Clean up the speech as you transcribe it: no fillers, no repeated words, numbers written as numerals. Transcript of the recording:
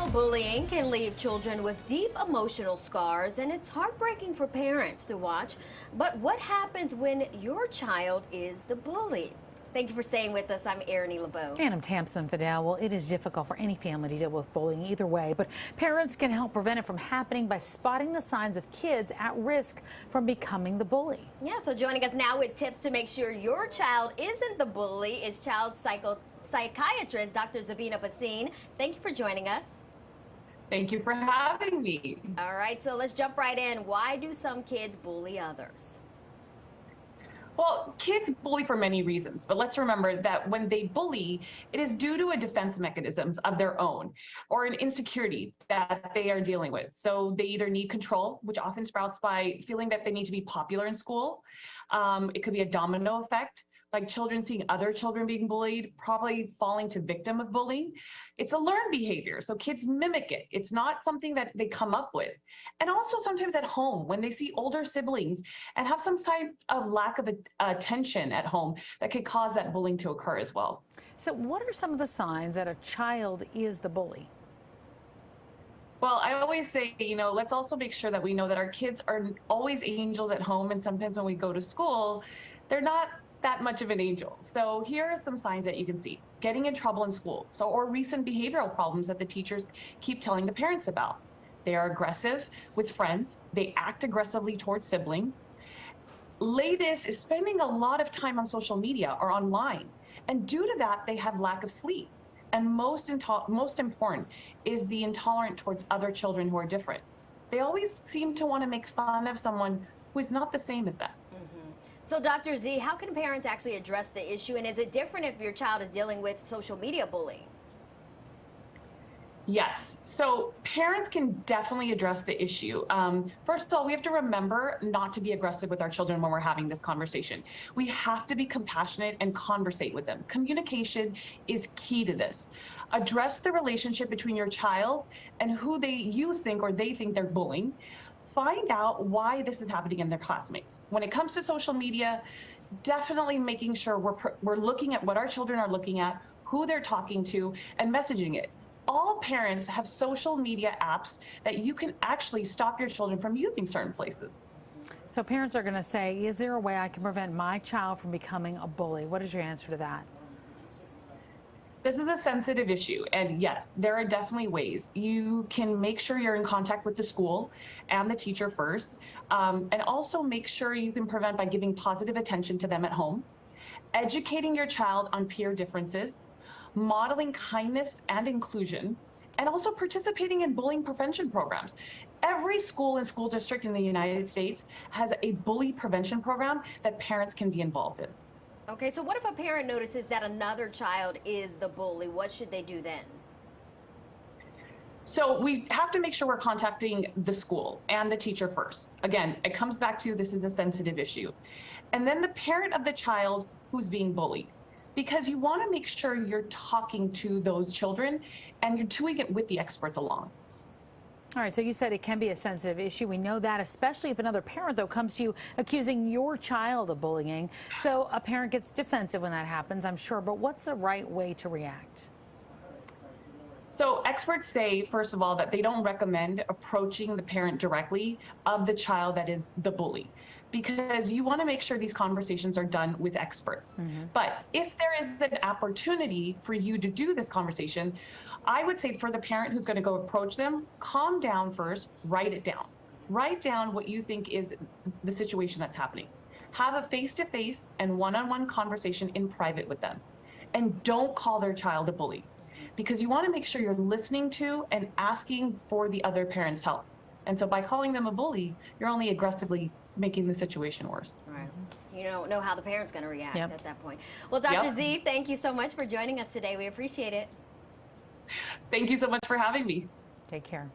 Well, bullying can leave children with deep emotional scars, and it's heartbreaking for parents to watch. But what happens when your child is the bully? Thank you for staying with us. I'm Erin LeBeau. And I'm Tamsin Fidel. Well, it is difficult for any family to deal with bullying either way, but parents can help prevent it from happening by spotting the signs of kids at risk from becoming the bully. Yeah, so joining us now with tips to make sure your child isn't the bully is child psychiatrist Dr. Zabina Basine. Thank you for joining us. Thank you for having me. All right, so let's jump right in. Why do some kids bully others? Well, kids bully for many reasons, but let's remember that when they bully, it is due to a defense mechanism of their own or an insecurity that they are dealing with. So they either need control, which often sprouts by feeling that they need to be popular in school. It could be a domino effect, like children seeing other children being bullied, probably falling to victim of bullying. It's a learned behavior, so kids mimic it. It's not something that they come up with. And also sometimes at home, when they see older siblings and have some type of lack of attention at home, that could cause that bullying to occur as well. So what are some of the signs that a child is the bully? Well, I always say, let's also make sure that we know that our kids are always angels at home, and sometimes when we go to school, they're not that much of an angel. So here are some signs that you can see. Getting in trouble in school, or recent behavioral problems that the teachers keep telling the parents about. They are aggressive with friends. They act aggressively towards siblings. Latest is spending a lot of time on social media or online. And due to that, they have lack of sleep. And most important is the intolerant towards other children who are different. They always seem to want to make fun of someone who is not the same as them. So, Dr. Z, how can parents actually address the issue, and is it different if your child is dealing with social media bullying? Yes, so parents can definitely address the issue. First of all, we have to remember not to be aggressive with our children when we're having this conversation. We have to be compassionate and conversate with them. Communication is key to this. Address the relationship between your child and who you think or they think they're bullying. Find out why this is happening in their classmates. When it comes to social media, definitely making sure we're looking at what our children are looking at, who they're talking to, and messaging it. All parents have social media apps that you can actually stop your children from using certain places. So parents are going to say, is there a way I can prevent my child from becoming a bully? What is your answer to that? This is a sensitive issue, and yes, there are definitely ways. You can make sure you're in contact with the school and the teacher first, and also make sure you can prevent by giving positive attention to them at home, educating your child on peer differences, modeling kindness and inclusion, and also participating in bullying prevention programs. Every school and school district in the United States has a bully prevention program that parents can be involved in. Okay, so what if a parent notices that another child is the bully? What should they do then? So we have to make sure we're contacting the school and the teacher first. Again, it comes back to this is a sensitive issue. And then the parent of the child who's being bullied, because you want to make sure you're talking to those children and you're doing it with the experts along. All right, so you said it can be a sensitive issue. We know that, especially if another parent, though, comes to you accusing your child of bullying. So a parent gets defensive when that happens, I'm sure, but what's the right way to react? So experts say, first of all, that they don't recommend approaching the parent directly of the child that is the bully, because you want to make sure these conversations are done with experts. But if there is an opportunity for you to do this conversation, I would say for the parent who's going to go approach them, calm down first, write it down. Write down what you think is the situation that's happening. Have a face-to-face and one-on-one conversation in private with them. And don't call their child a bully, because you want to make sure you're listening to and asking for the other parent's help. And so by calling them a bully, you're only aggressively making the situation worse. Right. You don't know how the parent's going to react at that point. Well, Dr. Yep. Z, thank you so much for joining us today. We appreciate it. Thank you so much for having me. Take care.